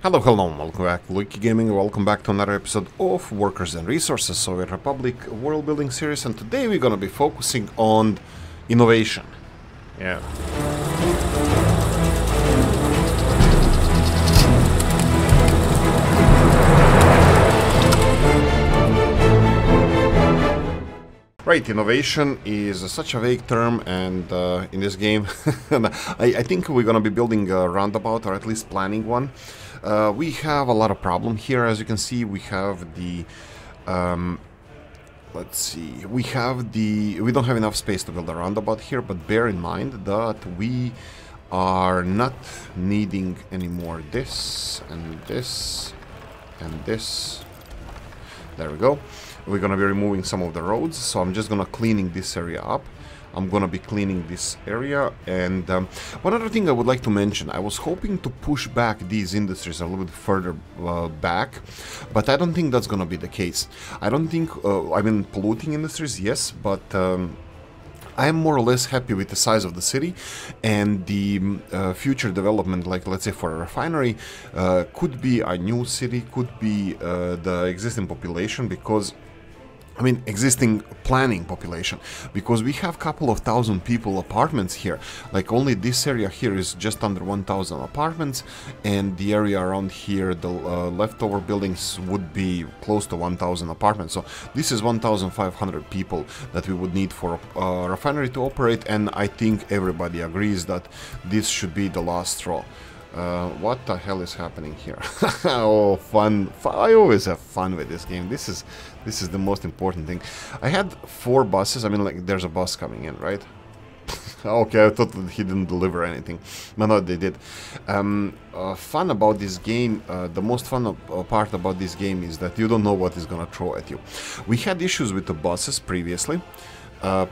Hello, welcome back, Oolykee Gaming. Welcome back to another episode of Workers and Resources, Soviet Republic world building series, and today we're gonna be focusing on innovation. Yeah. Right, innovation is such a vague term, and in this game, I think we're gonna be building a roundabout, or at least planning one. We have a lot of problem here, as you can see. We have the, let's see, we don't have enough space to build a roundabout here, but bear in mind that we are not needing anymore this, and this, and this. There we go. We're gonna be removing some of the roads, so I'm just gonna cleaning this area up. I'm gonna be cleaning this area, and one other thing I would like to mention, I was hoping to push back these industries a little bit further back, but I don't think that's gonna be the case. I don't think, I mean, polluting industries, yes, but I'm more or less happy with the size of the city, and the future development, like let's say for a refinery, could be a new city, could be the existing population, because I mean, existing planning population, because we have a couple of thousand people apartments here. Like only this area here is just under 1,000 apartments, and the area around here, the leftover buildings would be close to 1,000 apartments. So this is 1,500 people that we would need for a refinery to operate, and I think everybody agrees that this should be the last straw. What the hell is happening here? Oh, fun. I always have fun with this game. This is the most important thing. I had 4 buses. I mean, like, there's a bus coming in, right? Okay, I thought that he didn't deliver anything. No, no, they did. Fun about this game, the most fun part about this game is that you don't know what is gonna throw at you. We had issues with the buses previously.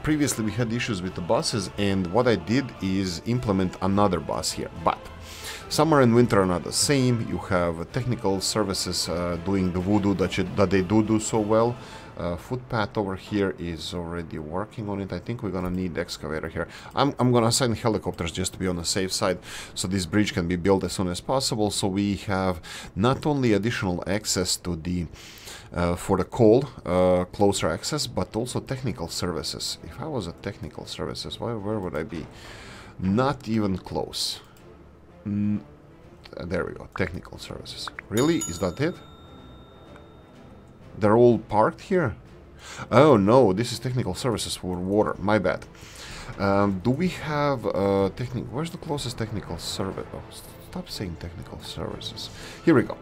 Previously we had issues with the buses, and what I did is implement another bus here. But summer and winter are not the same. You have technical services doing the voodoo that they do so well. Footpath over here is already working on it. I think we're gonna need the excavator here. I'm gonna assign helicopters just to be on the safe side, so this bridge can be built as soon as possible, so we have not only additional access to the for the coal, closer access, but also technical services. If I was at technical services, where would I be? Not even close. There we go, technical services. Really? Is that it? They're all parked here? Oh no, this is technical services for water. My bad. Do we have where's the closest technical service? Oh, stop saying technical services. Here we go.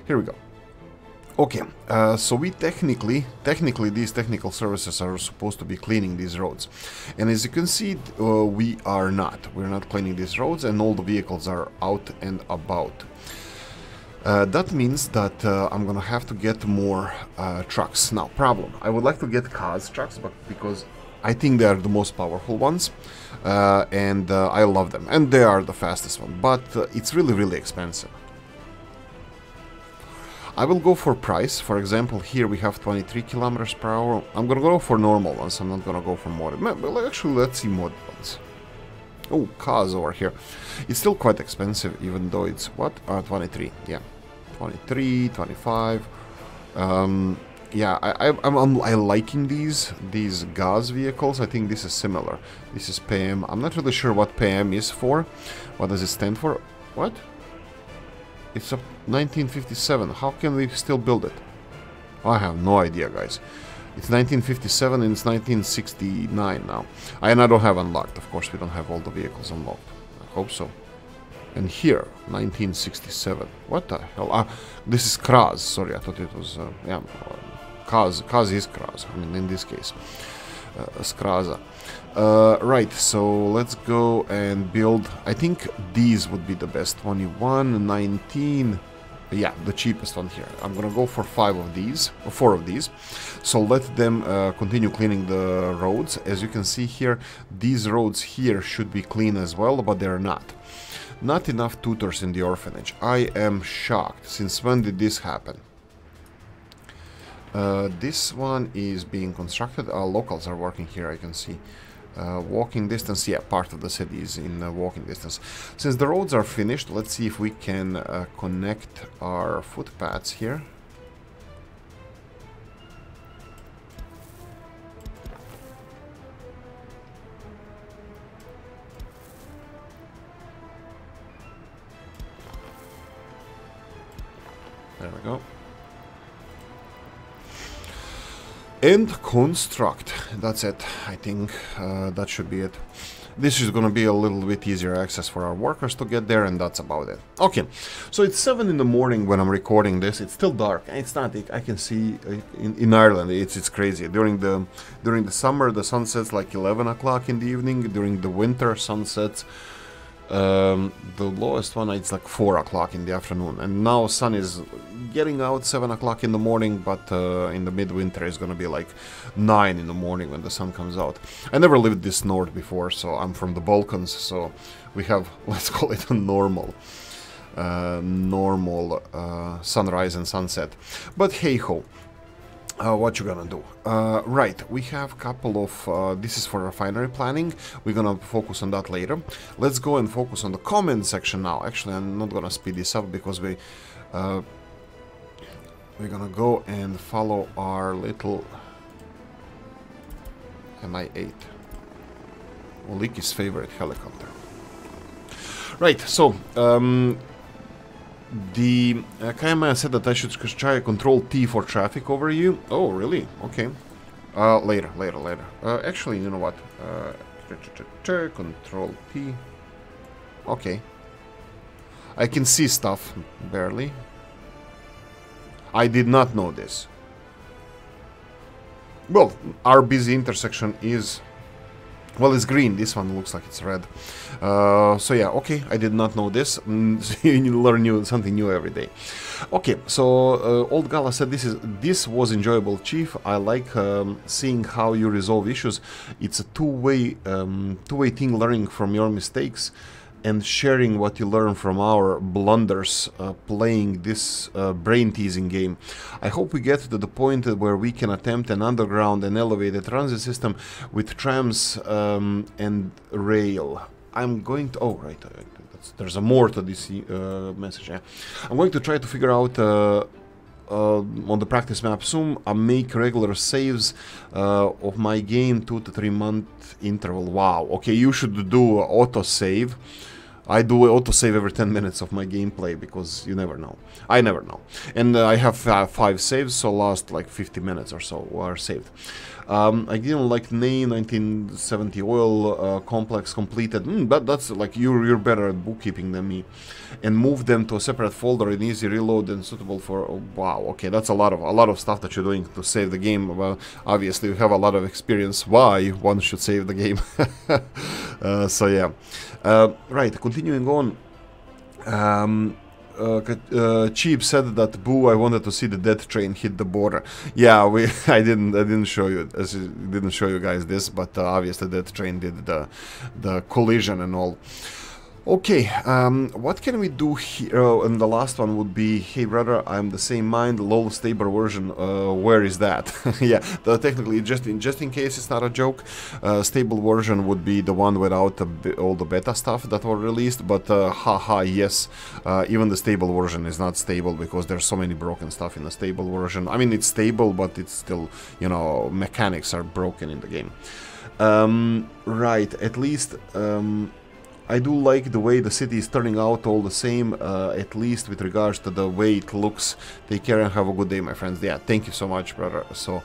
Here we go. Okay, so we technically these technical services are supposed to be cleaning these roads, and as you can see, we're not cleaning these roads, and all the vehicles are out and about. That means that I'm gonna have to get more trucks. Now, problem, I would like to get cars trucks, but because I think they are the most powerful ones, and I love them, and they are the fastest one, but it's really expensive. I will go for price. For example, here we have 23 kilometers per hour. I'm gonna go for normal ones. I'm not gonna go for modded. Well, actually, let's see modded ones. Oh, cars over here. It's still quite expensive, even though it's what? 23. Yeah, 23, 25. Yeah, I'm liking these gas vehicles. I think this is similar. This is PM. I'm not really sure what PM is for. What does it stand for? What? It's a 1957. How can we still build it? I have no idea, guys. It's 1957 and it's 1969 now. And I don't have unlocked. Of course, we don't have all the vehicles unlocked. I hope so. And here, 1967. What the hell? This is Kraz. Sorry, I thought it was... yeah, Kaz is Kraz. I mean, in this case. Skraza. Right, so let's go and build. I think these would be the best. 21, 19. Yeah, the cheapest one here. I'm gonna go for 4 of these. So let them continue cleaning the roads. As you can see here, these roads here should be clean as well, but they're not. Not enough tutors in the orphanage. I am shocked. Since when did this happen? This one is being constructed. Locals are working here, I can see. Walking distance, yeah, part of the city is in walking distance. Since the roads are finished, let's see if we can connect our footpaths here. There we go. And construct. That's it. I think that should be it. This is gonna be a little bit easier access for our workers to get there, and that's about it. Okay, so it's 7 in the morning when I'm recording this. It's still dark. It's not. I can see in Ireland. It's crazy. During the summer, the sun sets like 11 o'clock in the evening. During the winter, sun sets. The lowest one, it's like 4 o'clock in the afternoon, and now sun is getting out 7 o'clock in the morning, but in the midwinter it's gonna be like 9 in the morning when the sun comes out. I never lived this north before, so I'm from the Balkans, so we have, let's call it a normal sunrise and sunset. But hey ho. What you gonna do? Right, we have a couple of, this is for refinery planning. We're gonna focus on that later. Let's go and focus on the comment section now. Actually, I'm not gonna speed this up because we're gonna go and follow our little Mi-8, Oolykee's favorite helicopter. Right, so the Kayama said that I should try Control T for traffic over you. Oh, really? Okay. Later. Actually, you know what? Control T. Okay. I can see stuff, barely. I did not know this. Well, our busy intersection is... Well, it's green. This one looks like it's red. So yeah, okay. I did not know this. You learn something new every day. Okay, so Old Gala said this was enjoyable, Chief. I like seeing how you resolve issues. It's a two-way thing, learning from your mistakes and sharing what you learn from our blunders playing this brain-teasing game. I hope we get to the point where we can attempt an underground and elevated transit system with trams and rail. I'm going to... Oh, right. There's a more to this message. Yeah. I'm going to try to figure out on the practice map soon. I make regular saves of my game 2 to 3 month interval. Wow. Okay, you should do auto-save. I do autosave every 10 minutes of my gameplay because you never know. I never know. And I have 5 saves, so last like 50 minutes or so are saved. I didn't like NA 1970 oil complex completed. But that's like you're better at bookkeeping than me. And move them to a separate folder in easy reload and suitable for... Oh, wow, okay, that's a lot of stuff that you're doing to save the game. Well, obviously you have a lot of experience why one should save the game. So yeah. Right, continuing on. Cheap said that, boo, I wanted to see the death train hit the border. Yeah, I didn't show you guys this, but obviously the death train did the collision and all. Okay, what can we do here? Oh, and the last one would be, hey brother, I'm the same mind, lol stable version, where is that? Yeah, technically, just in case it's not a joke, stable version would be the one without all the beta stuff that were released, but haha, yes, even the stable version is not stable because there's so many broken stuff in the stable version. I mean, it's stable, but it's still, you know, mechanics are broken in the game. Right, at least... I do like the way the city is turning out all the same, at least with regards to the way it looks. Take care and have a good day, my friends. Yeah, thank you so much, brother. So,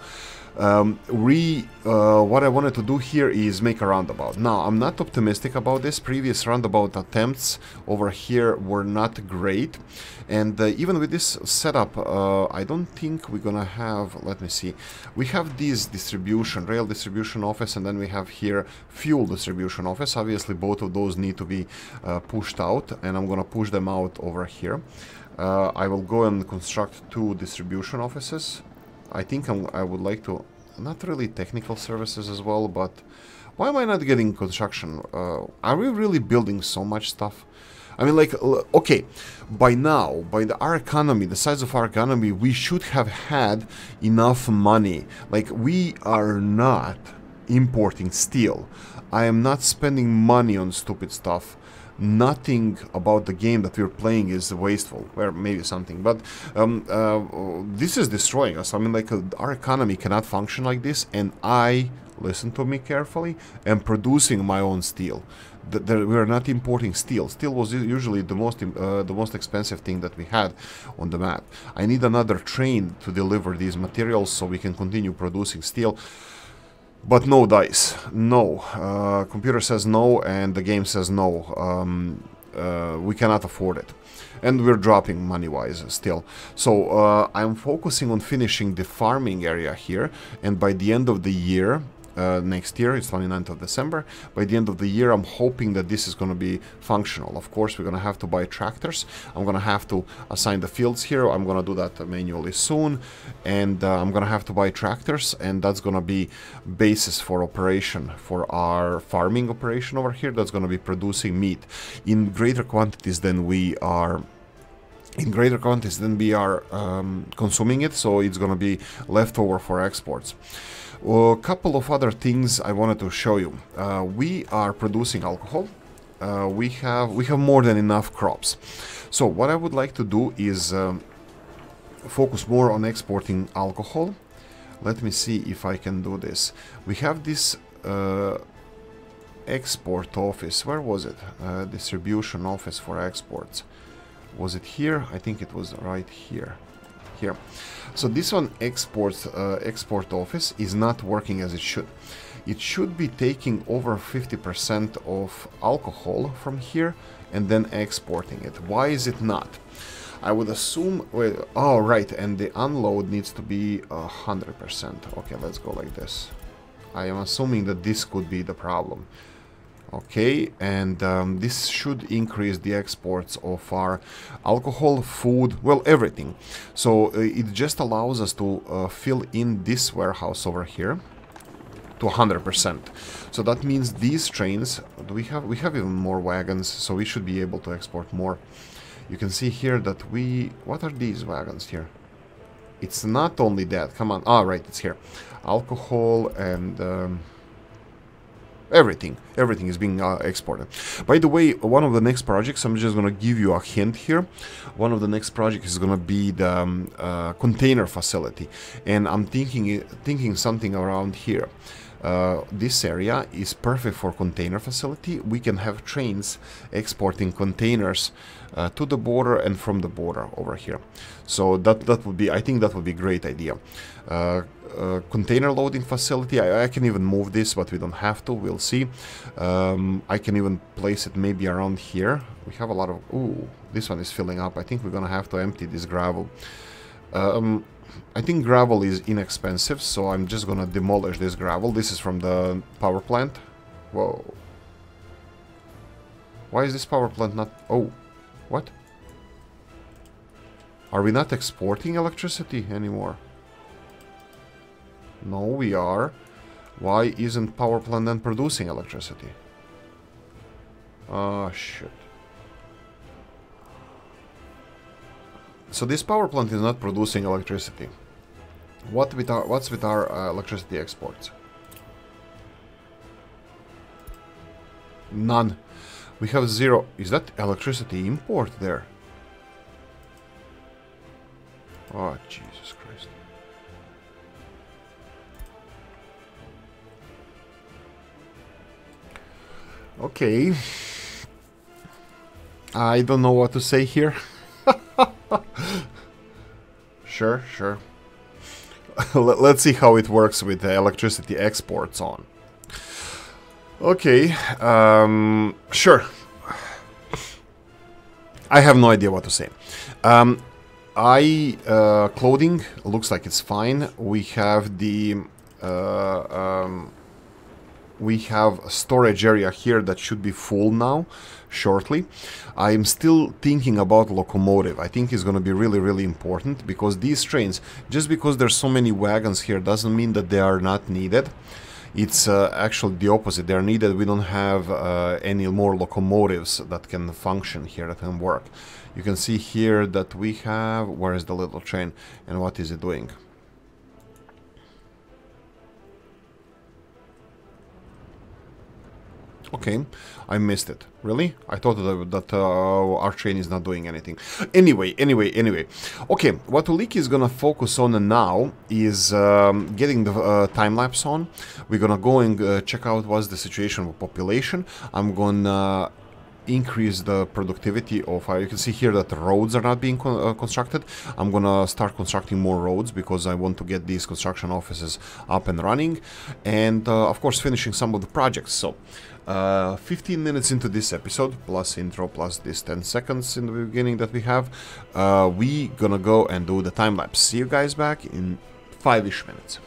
what I wanted to do here is make a roundabout. Now, I'm not optimistic about this. Previous roundabout attempts over here were not great. And even with this setup, I don't think we're gonna have... Let me see. We have this rail distribution office, and then we have here fuel distribution office. Obviously, both of those need to be pushed out, and I'm gonna push them out over here. I will go and construct 2 distribution offices. I think I would like to... Not really technical services as well, but... Why am I not getting construction? Are we really building so much stuff? I mean, like, okay, by now, by our economy, the size of our economy, we should have had enough money. Like, we are not importing steel. I am not spending money on stupid stuff. Nothing about the game that we're playing is wasteful, or maybe something, but this is destroying us. I mean, like, our economy cannot function like this, and I, listen to me carefully, am producing my own steel. We're not importing steel. Steel was usually the most expensive thing that we had on the map. I need another train to deliver these materials so we can continue producing steel. But no dice, no. Computer says no, and the game says no. We cannot afford it. And we're dropping money-wise still. So I'm focusing on finishing the farming area here, and by the end of the year, next year, it's 29th of December, by the end of the year I'm hoping that this is going to be functional. Of course, we're going to have to buy tractors. I'm going to have to assign the fields here. I'm going to do that manually soon, and I'm going to have to buy tractors, and that's going to be basis for operation, for our farming operation over here. That's going to be producing meat in greater quantities than we are consuming it, so it's going to be leftover for exports. A couple of other things I wanted to show you. We are producing alcohol. We have more than enough crops. So what I would like to do is focus more on exporting alcohol. Let me see if I can do this. We have this export office. Where was it? Distribution office for exports. Was it here? I think it was right here. Here. So this one, export office, is not working as it should. It should be taking over 50% of alcohol from here and then exporting it. Why is it not? I would assume, wait, oh right, and the unload needs to be 100%. Okay, let's go like this. I am assuming that this could be the problem. Okay, and this should increase the exports of our alcohol, food, well, everything. So it just allows us to fill in this warehouse over here to 100%. So that means these trains, we have even more wagons, so we should be able to export more. You can see here that what are these wagons here? It's not only that, come on, right, it's here. Alcohol and everything is being exported. By the way, one of the next projects, I'm just going to give you a hint here. One of the next projects is going to be the container facility, and I'm thinking something around here. This area is perfect for container facility. We can have trains exporting containers to the border and from the border over here. So that would be, I think that would be a great idea. Container loading facility, I can even move this, but we don't have to, we'll see. I can even place it maybe around here. We have a lot of, ooh, this one is filling up. I think we're gonna have to empty this gravel. I think gravel is inexpensive, so I'm just gonna demolish this gravel. This is from the power plant. Whoa. Why is this power plant not... Oh, what? Are we not exporting electricity anymore? No, we are. Why isn't power plant then producing electricity? Oh, shit. So this power plant is not producing electricity. What's with our electricity exports? None. We have zero. Is that electricity import there? Oh, Jesus Christ. Okay. I don't know what to say here. Sure. Let's see how it works with the electricity exports on. Okay, sure. I have no idea what to say. Clothing looks like it's fine. We have the we have a storage area here that should be full now, shortly. I'm still thinking about locomotive. I think it's going to be really important, because these trains, just because there's so many wagons here, doesn't mean that they are not needed. It's actually the opposite. They're needed. We don't have any more locomotives that can function here, that can work. You can see here that we have... Where is the little train? And what is it doing? Okay, I missed it. Really? I thought that our chain is not doing anything. Anyway. Okay, what Oolykee is gonna focus on now is getting the time-lapse on. We're gonna go and check out what's the situation with population. I'm gonna increase the productivity of, you can see here that the roads are not being constructed. I'm gonna start constructing more roads because I want to get these construction offices up and running, and of course finishing some of the projects. So 15 minutes into this episode, plus intro, plus this 10 seconds in the beginning that we have, we gonna go and do the time lapse. See you guys back in 5-ish minutes.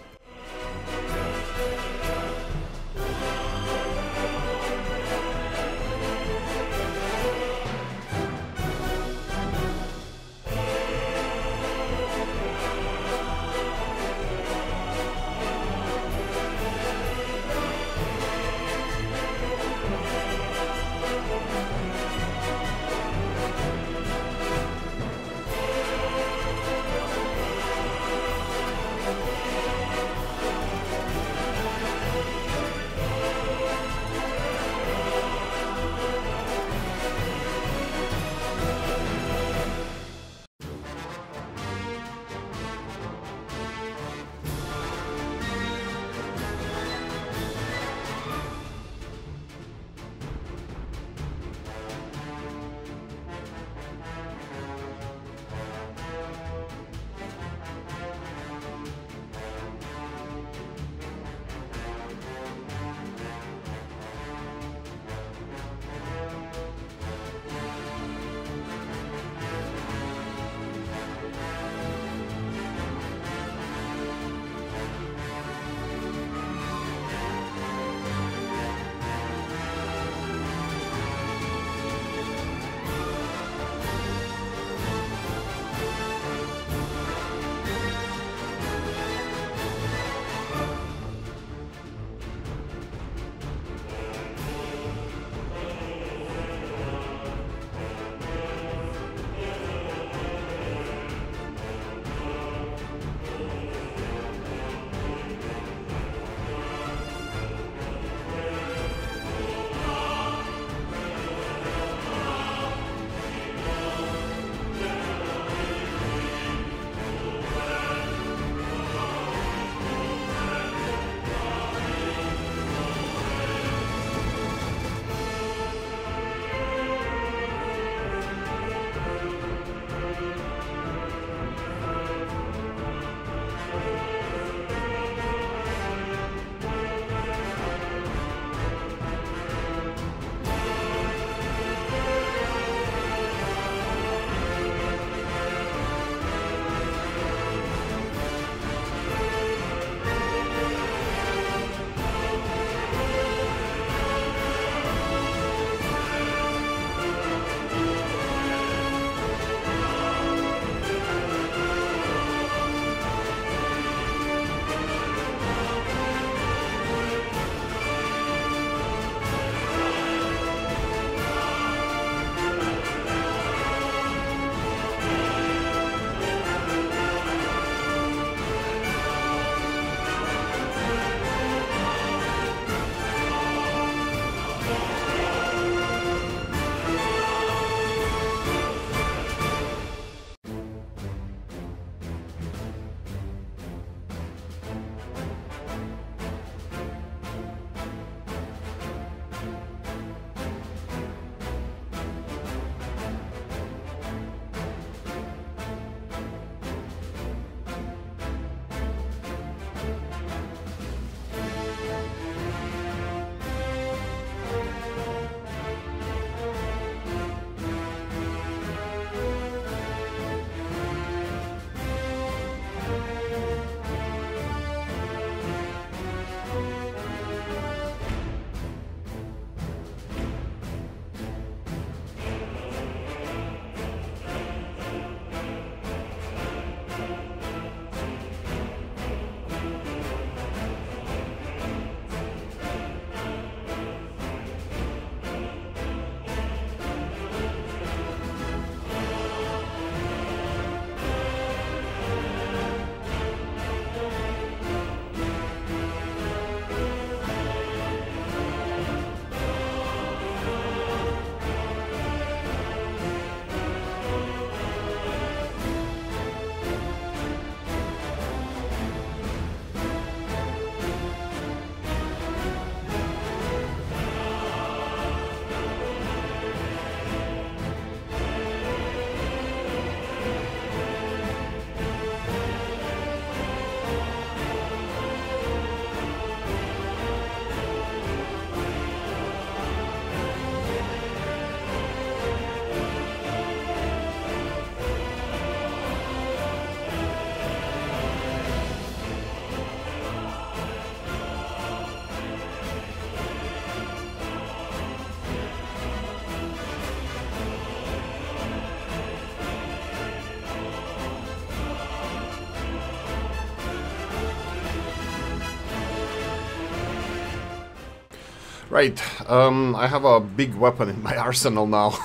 Right, I have a big weapon in my arsenal now,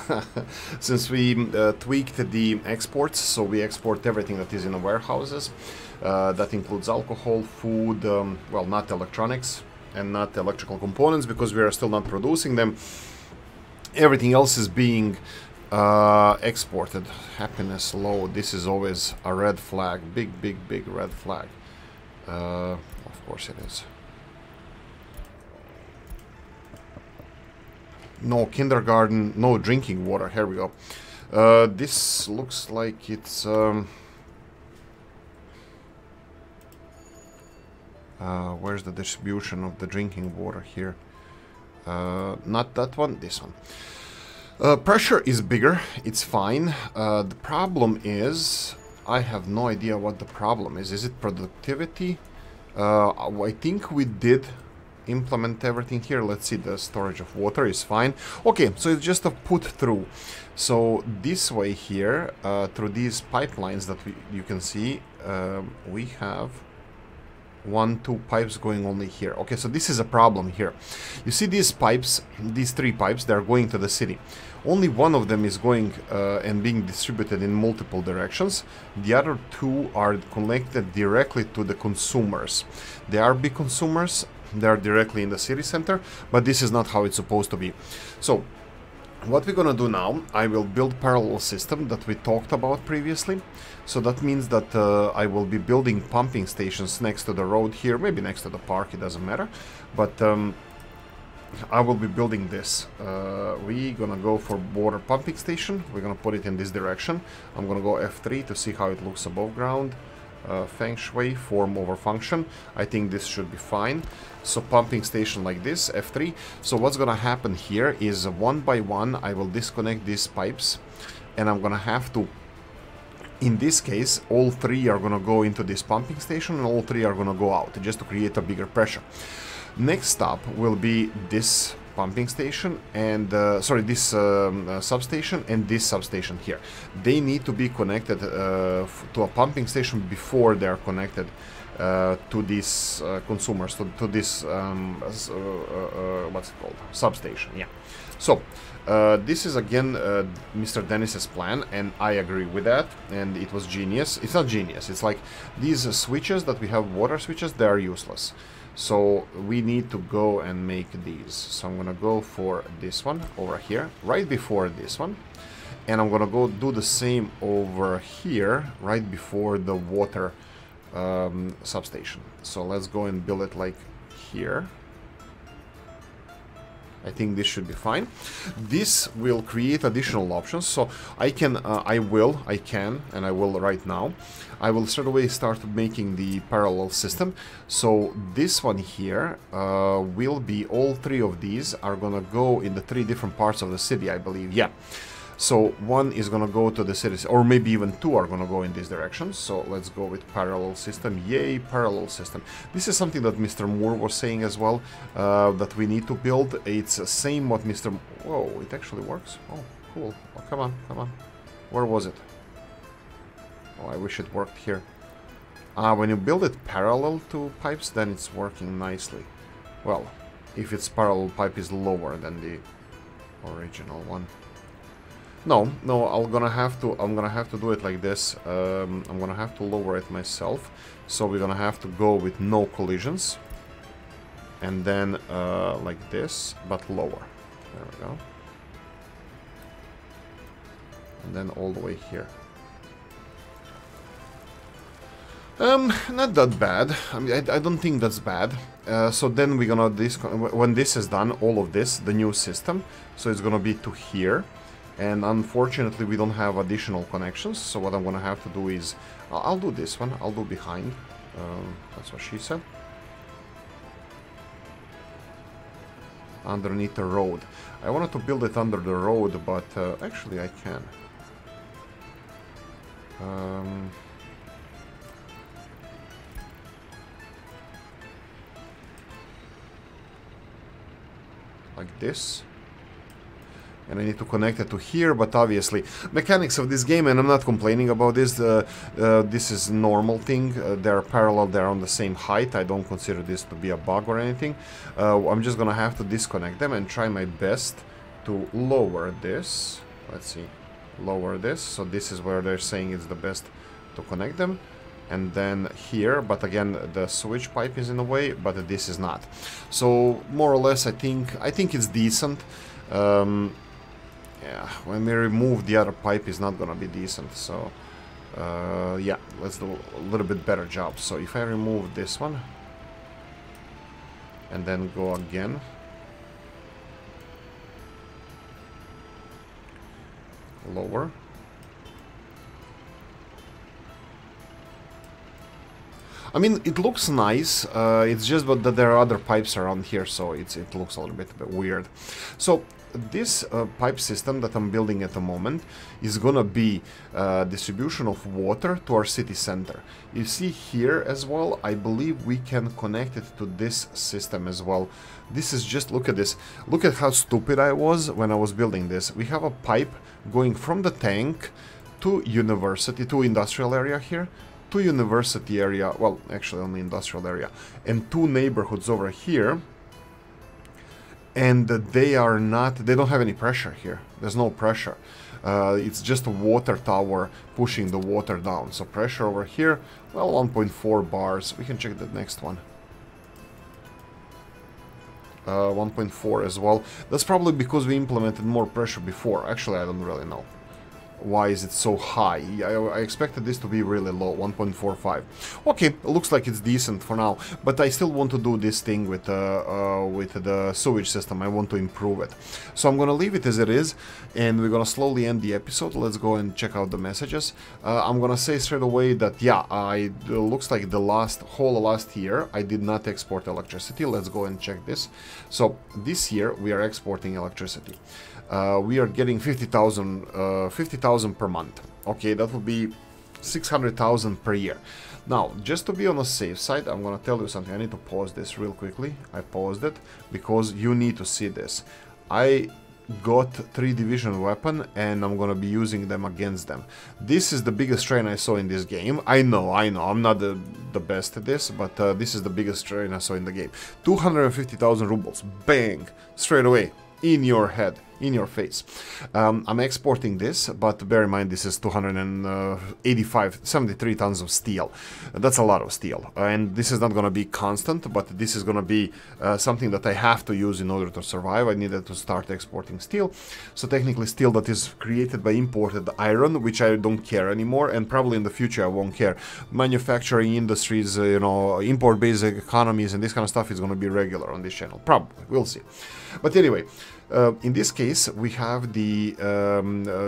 since we tweaked the exports, so we export everything that is in the warehouses. That includes alcohol, food, well, not electronics and not electrical components, because we are still not producing them. Everything else is being exported. Happiness low, this is always a red flag, big red flag. Of course it is. No kindergarten, no drinking water. Here we go. This looks like it's... where's the distribution of the drinking water here? Not that one, this one. Pressure is bigger, it's fine. The problem is... I have no idea what the problem is. Is it productivity? I think we did implement everything here. Let's see, the storage of water is fine. Okay, so it's just a put through. So this way here, through these pipelines that you can see, we have 2 pipes going only here. Okay, so this is a problem here. You see these pipes, these 3 pipes, they're going to the city. Only one of them is going and being distributed in multiple directions. The other 2 are connected directly to the consumers. They are big consumers, they are directly in the city center, but this is not how it's supposed to be. So what we're gonna do now, I will build parallel system that we talked about previously. So that means that I will be building pumping stations next to the road here, maybe next to the park, it doesn't matter. But I will be building this. We're gonna go for border pumping station. We're gonna put it in this direction. I'm gonna go F3 to see how it looks above ground. Feng Shui, form over function. I think this should be fine. So pumping station like this, F3. So what's gonna happen here is one by one I will disconnect these pipes, and I'm gonna have to, in this case, all 3 are gonna go into this pumping station and all 3 are gonna go out, just to create a bigger pressure. Next stop will be this pumping station and this substation and this substation here. They need to be connected to a pumping station before they are connected to these consumers, to this what's it called, substation. Yeah. So this is again Mr. Dennis's plan, and I agree with that, and it was genius. It's not genius, it's like these switches that we have, water switches, they are useless. So we need to go and make these. So I'm gonna go for this one over here, right before this one. And I'm gonna go do the same over here, right before the water substation. So let's go and build it like here. I think this should be fine. This will create additional options, so I can right now. I will straight away start making the parallel system. So this one here will be, all 3 of these are gonna go in the 3 different parts of the city, I believe. Yeah. So one is gonna go to the city, or maybe even 2 are gonna go in this direction. So let's go with parallel system. Yay, parallel system. This is something that Mr. Moore was saying as well, that we need to build. It's the same what Mr. Whoa, it actually works. Oh, cool. Oh, come on, come on. Where was it? Oh, I wish it worked here. When you build it parallel to pipes, then it's working nicely. Well, if its parallel pipe is lower than the original one. No, I'm gonna have to do it like this. I'm gonna have to lower it myself. So we're gonna have to go with no collisions, and then like this, but lower. There we go. And then all the way here. Not that bad. I mean, I don't think that's bad. So then we're gonna when this is done, all of this, the new system. So it's gonna be to here. And unfortunately we don't have additional connections, so what I'm gonna have to do is I'll do this one, I'll do behind. That's what she said. Underneath the road. I wanted to build it under the road, but actually I can. Like this. and I need to connect it to here, but obviously mechanics of this game, and I'm not complaining about this, this is normal thing, they're parallel, they're on the same height. I don't consider this to be a bug or anything. I'm just gonna have to disconnect them and try my best to lower this. Let's see, lower this, so this is where they're saying it's the best to connect them. And then here, but again the switch pipe is in the way, but this is not. So more or less I think it's decent. Yeah, when we remove the other pipe is not gonna be decent, so yeah, let's do a little bit better job. So if I remove this one and then go again, lower, I mean, it looks nice, it's just that there are other pipes around here, so it looks a little bit weird. So this pipe system that I'm building at the moment is gonna be distribution of water to our city center. You see here as well, I believe we can connect it to this system as well. This is just, look at this, look at how stupid I was when I was building this. We have a pipe going from the tank to university, to industrial area here, to university area, well, actually only industrial area, and two neighborhoods over here, and they don't have any pressure here. There's no pressure. It's just a water tower pushing the water down. So pressure over here, well, 1.4 bars. We can check the next one. 1.4 as well. That's probably because we implemented more pressure before. Actually, I don't really know. Why is it so high? I expected this to be really low, 1.45. Okay, it looks like it's decent for now, but I still want to do this thing with the sewage system. I want to improve it. So I'm gonna leave it as it is, and we're gonna slowly end the episode. Let's go and check out the messages. I'm gonna say straight away that, yeah, it looks like the whole last year I did not export electricity. Let's go and check this. So this year we are exporting electricity. We are getting 50,000 per month. Okay, that would be 600,000 per year. Now, just to be on the safe side, I'm gonna tell you something. I need to pause this real quickly. I paused it because you need to see this. I got 3 division weapon and I'm gonna be using them against them. This is the biggest train I saw in this game. I know, I'm not the best at this, but this is the biggest train I saw in the game. 250,000 rubles, bang, straight away, in your head, in your face. I'm exporting this, but bear in mind this is 73 tons of steel. That's a lot of steel, and this is not going to be constant, but this is going to be something that I have to use in order to survive. I needed to start exporting steel, so technically steel that is created by imported iron, which I don't care anymore, and probably in the future I won't care. Manufacturing industries, you know, import-based economies and this kind of stuff is going to be regular on this channel, probably, we'll see. But anyway, in this case, we have the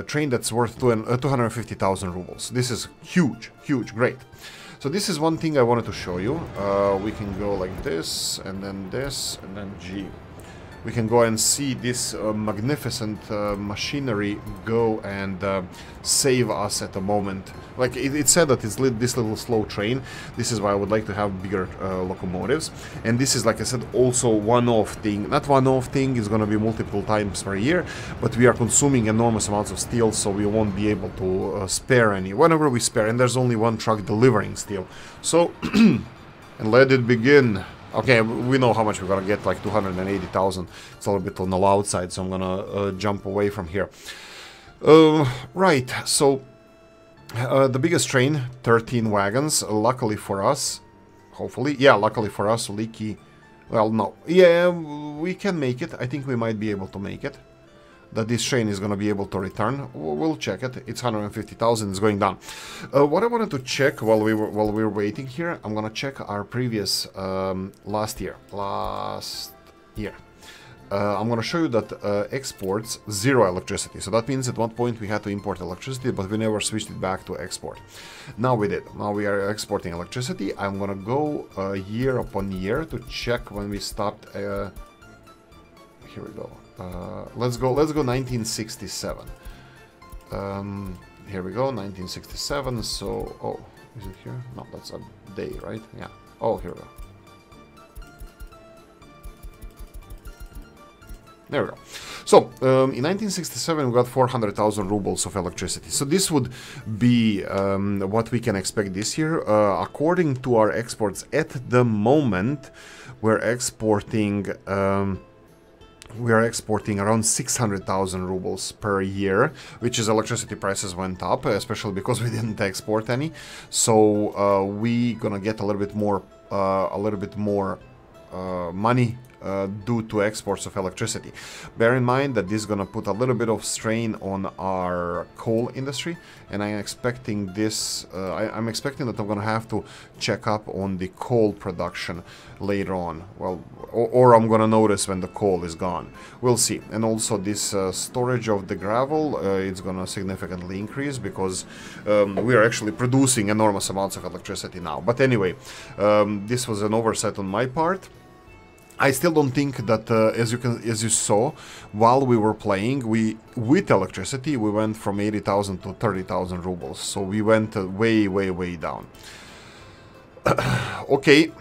train that's worth 250,000 rubles. This is huge, huge, great. So this is one thing I wanted to show you. We can go like this, and then G. We can go and see this magnificent machinery go and save us at the moment. Like it said that it's this little slow train. This is why I would like to have bigger locomotives. And this is, like I said, also one-off thing. Not one-off thing, it's going to be multiple times per year, but we are consuming enormous amounts of steel, so we won't be able to spare any. Whenever we spare, and there's only one truck delivering steel. So, and let it begin. Okay, we know how much we're gonna get, like 280,000. It's a little bit on the loud side, so I'm gonna jump away from here. Right, so the biggest train, 13 wagons. Luckily for us, hopefully, yeah, luckily for us, Oolykee. Well, no, yeah, we can make it. I think we might be able to make it. That this train is going to be able to return. We'll check it. It's 150,000. It's going down. What I wanted to check while we were waiting here, I'm going to check our previous last year. I'm going to show you that exports 0 electricity. So that means at one point we had to import electricity, but we never switched it back to export. Now we did. Now we are exporting electricity. I'm going to go year upon year to check when we stopped. Here we go. Let's go 1967. Here we go, 1967. So, oh, is it here? No, that's a day, right? Yeah. Oh, here we go. There we go. So, in 1967 we got 400,000 rubles of electricity. So this would be what we can expect this year. According to our exports at the moment, we're exporting around 600,000 rubles per year, which is electricity prices went up, especially because we didn't export any. So we gonna get a little bit more money due to exports of electricity. Bear in mind that this is going to put a little bit of strain on our coal industry, and I'm expecting this. I'm expecting that I'm going to have to check up on the coal production later on. Well, or I'm going to notice when the coal is gone. We'll see. And also this storage of the gravel, it's going to significantly increase because we are actually producing enormous amounts of electricity now. But anyway, this was an oversight on my part. I still don't think that, as you saw, while we were playing, with electricity, we went from 80,000 to 30,000 rubles. So we went way, way, way down. Okay.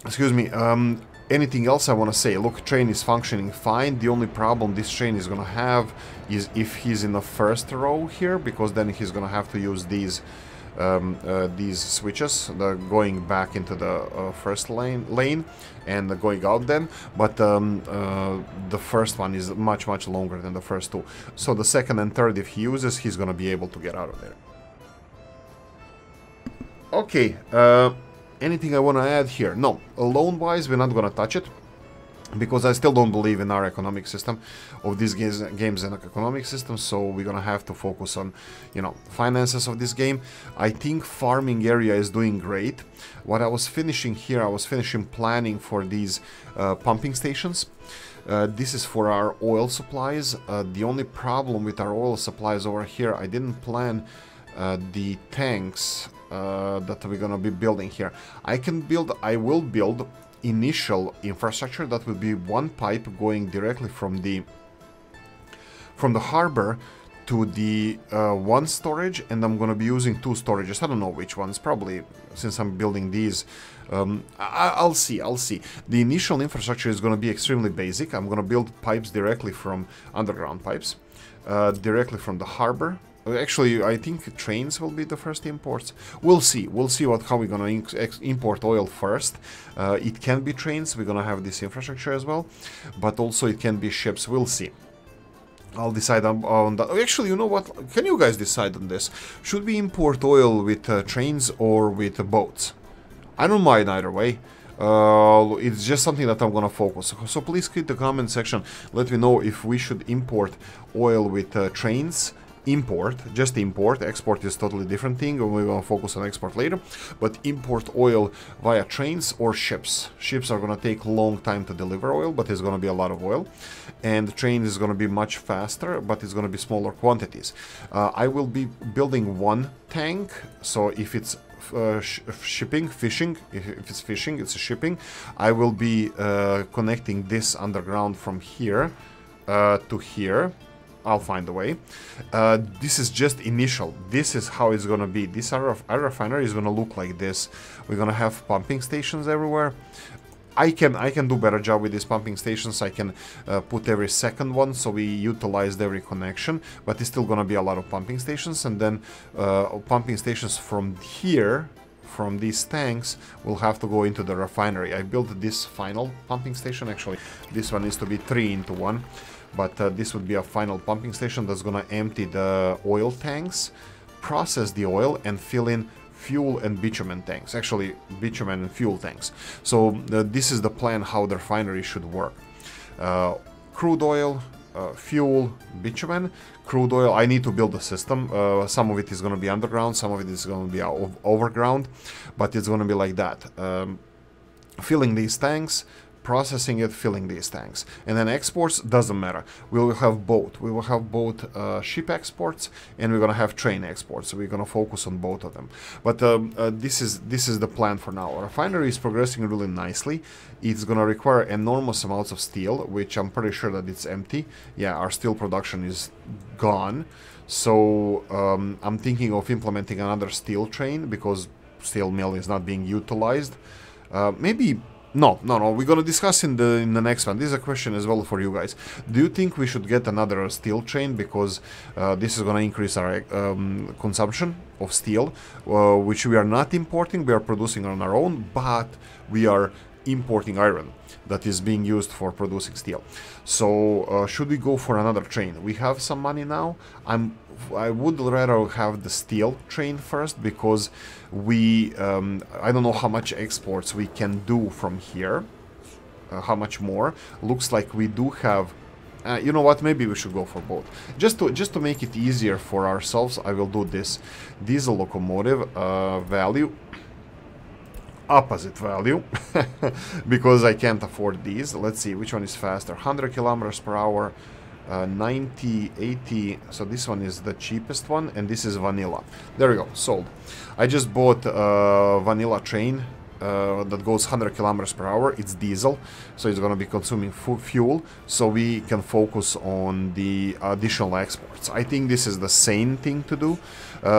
Excuse me. Anything else I want to say? Look, train is functioning fine. The only problem this train is going to have is if he's in the first row here, because then he's going to have to use these switches, going back into the first lane and going out then, but the first one is much longer than the first two, so the second and third, if he uses, he's gonna be able to get out of there. Okay, anything I want to add here? No, loan wise we're not gonna touch it, because I still don't believe in our economic system of these games and economic system, so we're gonna have to focus on, you know, finances of this game. I think farming area is doing great. What I was finishing here, I was finishing planning for these pumping stations. This is for our oil supplies. The only problem with our oil supplies over here, I didn't plan the tanks that we're gonna be building here. I will build initial infrastructure that will be one pipe going directly from the harbor to the one storage, and I'm gonna be using two storages. I don't know which ones, probably, since I'm building these. I'll see. The initial infrastructure is gonna be extremely basic. I'm gonna build pipes directly from underground pipes, directly from the harbor. Actually, I think trains will be the first imports. We'll see how we're gonna import oil first. It can be trains, we're gonna have this infrastructure as well, but also it can be ships. We'll see. I'll decide on that. Actually, you know what? Can you guys decide on this? Should we import oil with trains or with boats? I don't mind either way. It's just something that I'm gonna focus. So please click the comment section. Let me know if we should import oil with trains. Just import. Export is totally different thing, and we're gonna focus on export later. But import oil via trains or ships. Ships are gonna take a long time to deliver oil, but it's gonna be a lot of oil. And the train is gonna be much faster, but it's gonna be smaller quantities. I will be building one tank, so if it's fishing, it's a shipping. I will be connecting this underground from here to here. I'll find a way. This is just initial. This is how it's gonna be. This our refinery is gonna look like this. We're gonna have pumping stations everywhere. I can do better job with these pumping stations. I can put every second one, so we utilized every connection, but it's still gonna be a lot of pumping stations, and then pumping stations from here, from these tanks, will have to go into the refinery. I built this final pumping station. Actually, this one needs to be 3 into 1. But this would be a final pumping station that's gonna empty the oil tanks, process the oil, and fill in fuel and bitumen tanks. Actually, bitumen and fuel tanks. So this is the plan how the refinery should work. Crude oil, fuel, bitumen. Crude oil, I need to build a system. Some of it is gonna be underground, some of it is gonna be overground, but it's gonna be like that. Filling these tanks, processing it, filling these tanks, and then exports doesn't matter. We will have both. We will have both ship exports, and we're gonna have train exports. So we're gonna focus on both of them. But this is the plan for now. Our refinery is progressing really nicely. It's gonna require enormous amounts of steel, which I'm pretty sure that it's empty. Yeah, our steel production is gone. So I'm thinking of implementing another steel train because steel mill is not being utilized. Maybe No. We're gonna discuss in the next one. This is a question as well for you guys. Do you think we should get another steel train, because this is gonna increase our consumption of steel, which we are not importing. We are producing on our own, but we are importing iron that is being used for producing steel. So should we go for another train? We have some money now. I would rather have the steel train first, because we I don't know how much exports we can do from here, how much more. Looks like we do have you know what, maybe we should go for both, just to make it easier for ourselves. I will do this diesel locomotive value, opposite value, because I can't afford these. Let's see which one is faster. 100 kilometers per hour, 90, 80. So this one is the cheapest one, and this is vanilla. There we go, sold. I just bought a vanilla train that goes 100 kilometers per hour. It's diesel, so it's going to be consuming fuel, so we can focus on the additional exports. I think this is the same thing to do.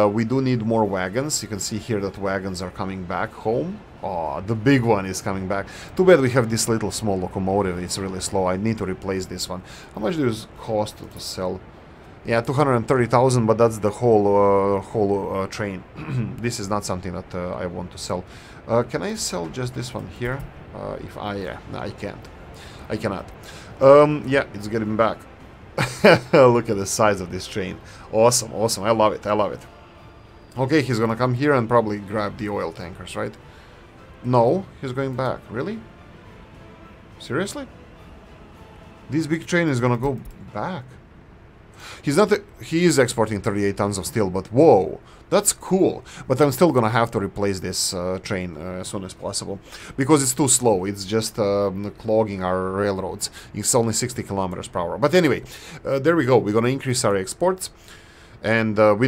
We do need more wagons. You can see here that wagons are coming back home. Oh, the big one is coming back. Too bad we have this little small locomotive. It's really slow. I need to replace this one. How much does it cost to sell? Yeah, 230,000, but that's the whole train. This is not something that I want to sell. Can I sell just this one here? Yeah, no, I can't. I cannot. Yeah, it's getting back. Look at the size of this train. Awesome, awesome. I love it. I love it. Okay, he's gonna come here and probably grab the oil tankers, right? No, he's going back. Really? Seriously? This big train is gonna go back. He is exporting 38 tons of steel, but whoa, that's cool. But I'm still gonna have to replace this train as soon as possible, because it's too slow. It's just clogging our railroads. It's only 60 kilometers per hour. But anyway, there we go. We're gonna increase our exports, and we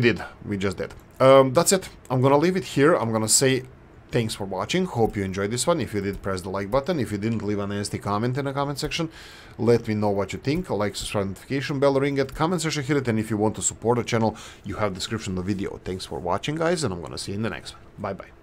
just did. That's it. I'm gonna leave it here. I'm gonna say thanks for watching. Hope you enjoyed this one. If you did, press the like button. If you didn't, leave a nasty comment in the comment section. Let me know what you think. Like, subscribe, notification bell, ring it, comment section, hit it. And if you want to support the channel, you have description of the video. Thanks for watching, guys, and I'm gonna see you in the next one. Bye bye.